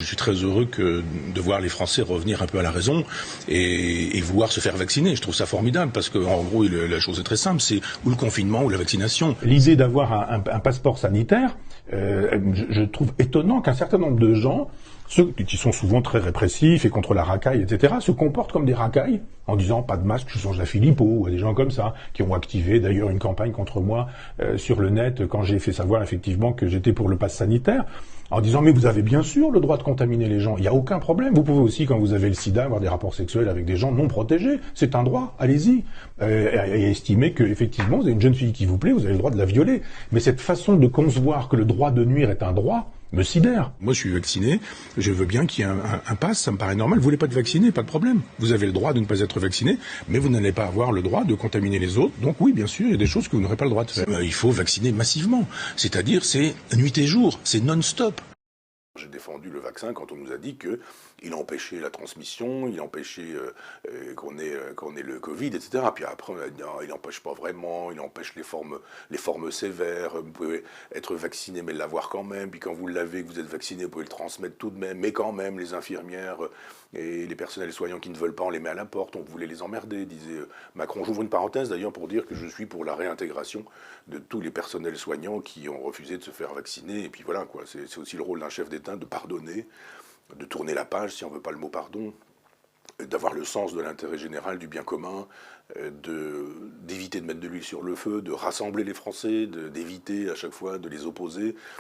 Je suis très heureux de voir les Français revenir un peu à la raison et vouloir se faire vacciner. Je trouve ça formidable parce que, en gros, la chose est très simple, c'est ou le confinement ou la vaccination. L'idée d'avoir un passeport sanitaire, je trouve étonnant qu'un certain nombre de gens, ceux qui sont souvent très répressifs et contre la racaille, etc., se comportent comme des racailles en disant pas de masque, je change la Philippot, ou à des gens comme ça, qui ont activé d'ailleurs une campagne contre moi sur le net quand j'ai fait savoir effectivement que j'étais pour le pass sanitaire, en disant mais vous avez bien sûr le droit de contaminer les gens, il n'y a aucun problème, vous pouvez aussi quand vous avez le sida avoir des rapports sexuels avec des gens non protégés, c'est un droit, allez-y, et estimer que effectivement vous avez une jeune fille qui vous plaît, vous avez le droit de la violer, mais cette façon de concevoir que le droit de nuire est un droit me sidère. Moi, je suis vacciné, je veux bien qu'il y ait un pass, ça me paraît normal. Vous voulez pas être vacciné, pas de problème. Vous avez le droit de ne pas être vacciné, mais vous n'allez pas avoir le droit de contaminer les autres. Donc oui, bien sûr, il y a des choses que vous n'aurez pas le droit de faire. Il faut vacciner massivement, c'est-à-dire c'est nuit et jour, c'est non-stop. J'ai défendu le vaccin quand on nous a dit qu'il empêchait la transmission, il empêchait qu'on ait le Covid, etc. Puis après, on a dit non, il n'empêche pas vraiment, il empêche les formes sévères. Vous pouvez être vacciné mais l'avoir quand même. Puis quand vous l'avez, que vous êtes vacciné, vous pouvez le transmettre tout de même. Mais quand même, les infirmières et les personnels soignants qui ne veulent pas, on les met à la porte. On voulait les emmerder, disait Macron. J'ouvre une parenthèse d'ailleurs pour dire que je suis pour la réintégration de tous les personnels soignants qui ont refusé de se faire vacciner. Et puis voilà, quoi. C'est aussi le rôle d'un chef d'État de pardonner, de tourner la page, si on ne veut pas le mot pardon, d'avoir le sens de l'intérêt général, du bien commun, d'éviter de mettre de l'huile sur le feu, de rassembler les Français, d'éviter à chaque fois de les opposer.